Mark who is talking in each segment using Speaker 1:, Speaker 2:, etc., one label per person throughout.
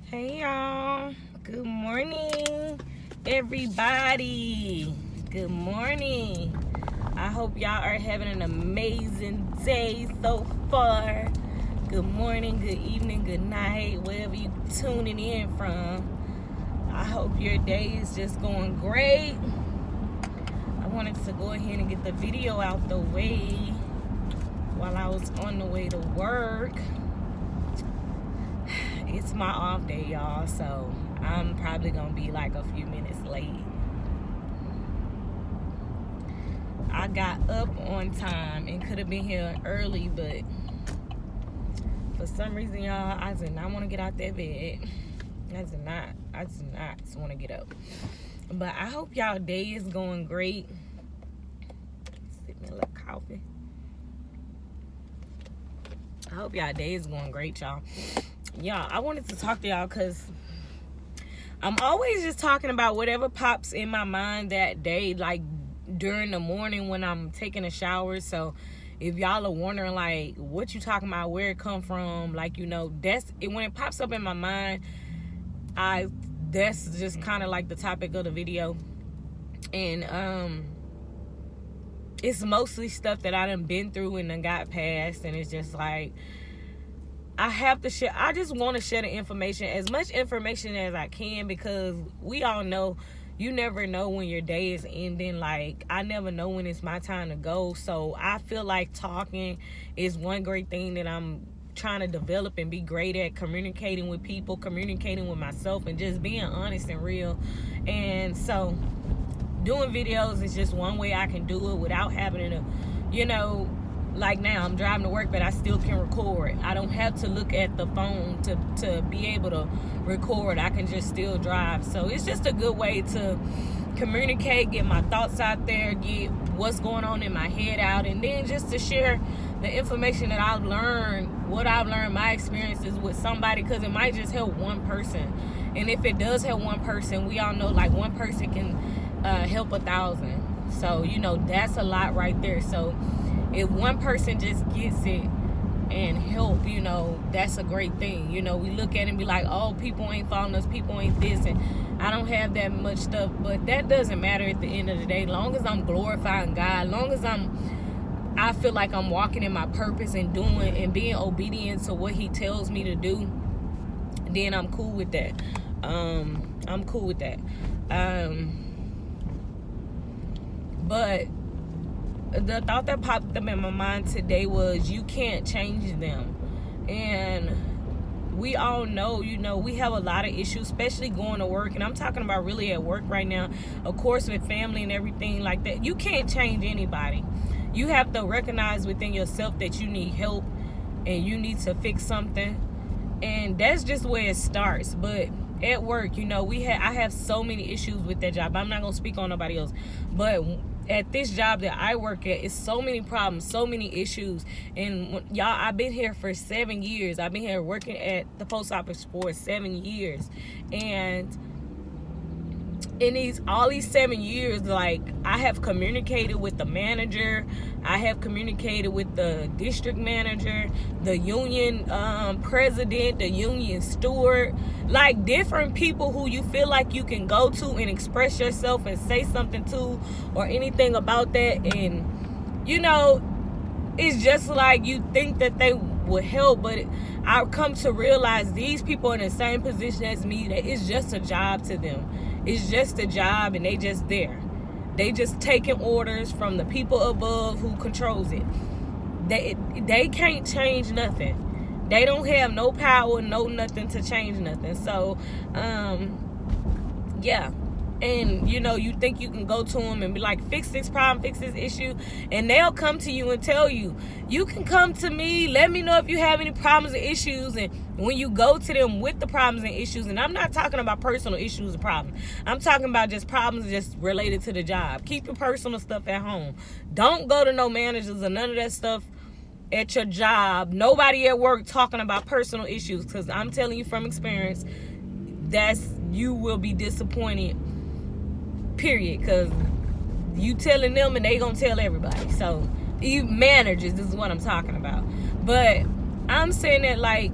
Speaker 1: Hey y'all, good morning everybody. Good morning. I hope y'all are having an amazing day so far. Good morning, good evening, good night, wherever you tuning in from. I hope your day is just going great. I wanted to go ahead and get the video out the way while I was on the way to work. It's my off day, y'all, so I'm probably gonna be like a few minutes late. I got up on time and could have been here early, but for some reason, y'all, I did not want to get out that bed. I did not want to get up. But I hope y'all day is going great. Sip me a little coffee. I hope y'all day is going great, y'all. Y'all, I wanted to talk to y'all because I'm always just talking about whatever pops in my mind that day, like during the morning when I'm taking a shower. So if y'all are wondering like what you talking about, where it come from, like, you know, that's it. When it pops up in my mind, that's just kind of like the topic of the video. And it's mostly stuff that I done been through and done got past, and it's just like I have to share. I just want to share the information, as much information as I can, because we all know you never know when your day is ending. Like, I never know when it's my time to go. So I feel like talking is one great thing that I'm trying to develop and be great at, communicating with people, communicating with myself, and just being honest and real. And so doing videos is just one way I can do it without having to, you know, like now I'm driving to work, but I still can record. I don't have to look at the phone to be able to record. I can just still drive. So it's just a good way to communicate, get my thoughts out there, get what's going on in my head out, and then just to share the information that I've learned, what I've learned, my experiences with somebody, because it might just help one person. And if it does help one person, we all know like one person can help 1,000. So, you know, that's a lot right there. So if one person just gets it and help, you know, that's a great thing. You know, we look at it and be like, oh, people ain't following us, people ain't this, and I don't have that much stuff. But that doesn't matter at the end of the day. Long as I'm glorifying God, long as I feel like I'm walking in my purpose and doing and being obedient to what he tells me to do, then I'm cool with that. I'm cool with that. But the thought that popped up in my mind today was you can't change them. And we all know, you know, we have a lot of issues, especially going to work. And I'm talking about really at work right now, of course, with family and everything like that. You can't change anybody. You have to recognize within yourself that you need help and you need to fix something. And that's just where it starts. But at work, you know, I have so many issues with that job. I'm not going to speak on nobody else. But at this job that I work at, it's so many problems, so many issues. And y'all, I've been here for 7 years. I've been here working at the post office for 7 years. And in all these 7 years, like, I have communicated with the manager, I have communicated with the district manager, the union president, the union steward, like different people who you feel like you can go to and express yourself and say something to or anything about that. And you know, it's just like you think that they would help, but I've come to realize these people are in the same position as me, that it's just a job to them. It's just a job, and they just there. They just taking orders from the people above who controls it. They can't change nothing. They don't have no power, no nothing to change nothing. So, yeah. And, you know, you think you can go to them and be like, fix this problem, fix this issue. And they'll come to you and tell you, you can come to me, let me know if you have any problems or issues. And when you go to them with the problems and issues, and I'm not talking about personal issues or problems. I'm talking about just problems just related to the job. Keep your personal stuff at home. Don't go to no managers or none of that stuff at your job. Nobody at work talking about personal issues, because I'm telling you from experience, you will be disappointed. Period. Because you telling them and they gonna tell everybody. So even managers, this is what I'm talking about. But I'm saying that, like,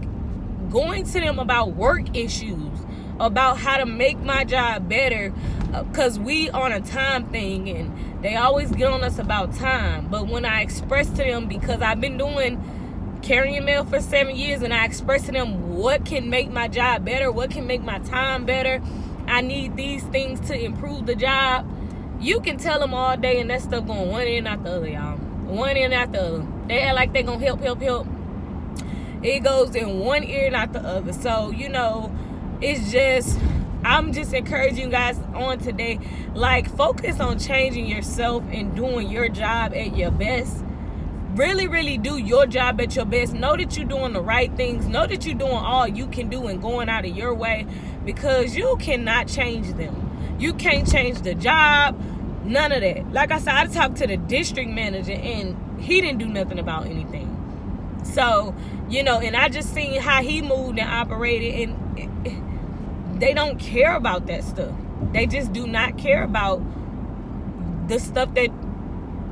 Speaker 1: going to them about work issues, about how to make my job better, because we on a time thing, and they always get on us about time. But when I express to them, because I've been carrying mail for 7 years, and I express to them what can make my job better, what can make my time better, I need these things to improve the job. You can tell them all day, and that stuff going one in after the other, y'all. One in after the other. They act like they gonna help. It goes in one ear and out the other. So, you know, I'm just encouraging you guys on today, like, focus on changing yourself and doing your job at your best. Really, really do your job at your best. Know that you're doing the right things. Know that you're doing all you can do and going out of your way, because you cannot change them. You can't change the job, none of that. Like I said, I talked to the district manager, and he didn't do nothing about anything. So, you know, and I just seen how he moved and operated, and they don't care about that stuff. They just do not care about the stuff that,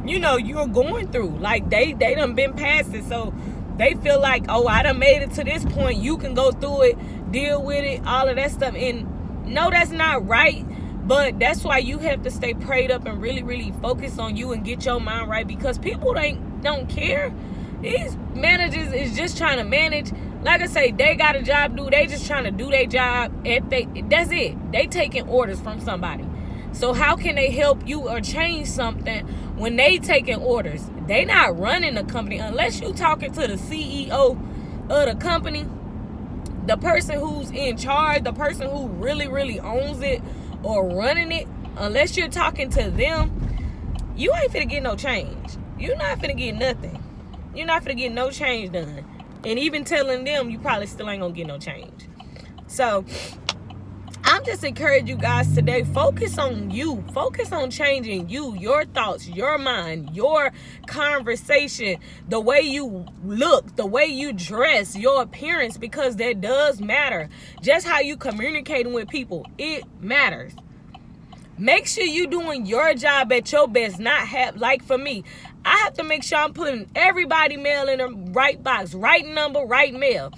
Speaker 1: you know, you're going through. Like, they done been past it, so they feel like, oh, I done made it to this point, you can go through it, deal with it, all of that stuff. And no, that's not right. But that's why you have to stay prayed up and really, really focus on you and get your mind right, because people don't care. These managers is just trying to manage. Like I say, they got a job to do. They just trying to do their job. That's it. They taking orders from somebody. So how can they help you or change something when they taking orders? They not running the company unless you talking to the CEO of the company, the person who's in charge, the person who really, really owns it or running it. Unless you're talking to them, you ain't finna get no change. You're not finna get nothing. You're not finna get no change done. And even telling them, you probably still ain't gonna get no change. So I'm just encouraging you guys today, focus on you. Focus on changing you, your thoughts, your mind, your conversation, the way you look, the way you dress, your appearance, because that does matter. Just how you communicating with people, it matters. Make sure you doing your job at your best. Like for me, I have to make sure I'm putting everybody mail in the right box, right number, right mail.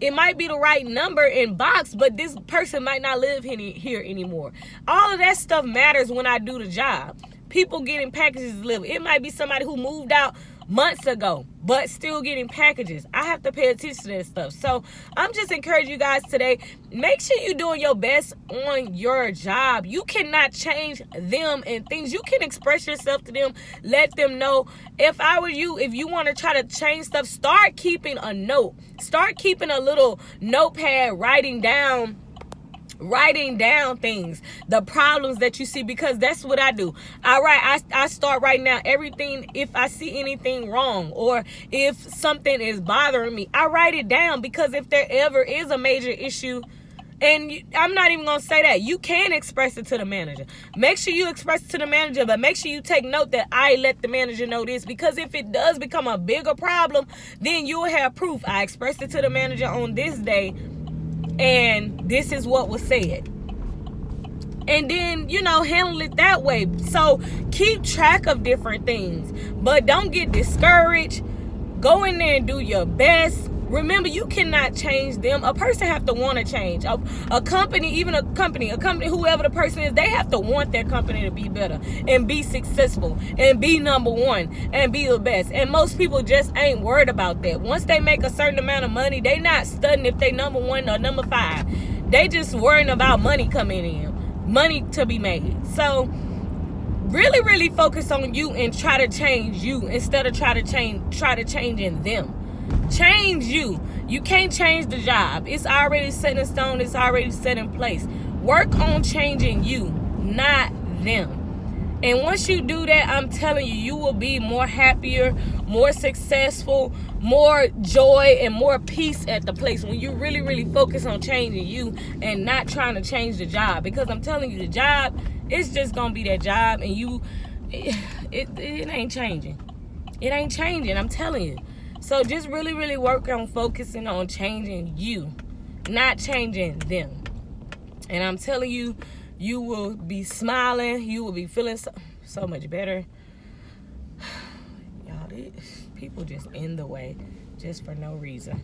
Speaker 1: It might be the right number in box, but this person might not live here anymore. All of that stuff matters when I do the job. People getting packages delivered. It might be somebody who moved out months ago, but still getting packages. I have to pay attention to that stuff. So I'm just encouraging you guys today, make sure you're doing your best on your job. You cannot change them and things. You can express yourself to them. Let them know. If I were you, if you want to try to change stuff, start keeping a note. Start keeping a little notepad, writing down things, the problems that you see, because that's what I do. I start writing down everything. If I see anything wrong or if something is bothering me, I write it down, because if there ever is a major issue, and I'm not even going to say that, you can express it to the manager. Make sure you express it to the manager, but make sure you take note that I let the manager know this, because if it does become a bigger problem, then you'll have proof. I expressed it to the manager on this day, and this is what was said. And then, handle it that way. So keep track of different things, but don't get discouraged. Go in there and do your best. Remember, you cannot change them. A person have to want to change. A company, whoever the person is, they have to want their company to be better and be successful and be number one and be the best. And most people just ain't worried about that. Once they make a certain amount of money, they not studying if they number 1 or number 5. They just worrying about money coming in, money to be made. So really, really focus on you and try to change you instead of try to change in them. Change you. You can't change the job. It's already set in stone. It's already set in place. Work on changing you, not them. And once you do that, I'm telling you, you will be more happier, more successful, more joy, and more peace at the place when you really, really focus on changing you and not trying to change the job. Because I'm telling you, the job, it's just going to be that job, and it ain't changing. It ain't changing, I'm telling you. So just really, really work on focusing on changing you, not changing them. And I'm telling you, you will be smiling. You will be feeling so much better. Y'all, people just in the way. just for no reason.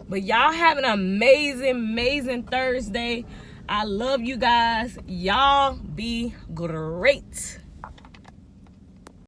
Speaker 1: But y'all have an amazing Thursday. I love you guys. Y'all be great.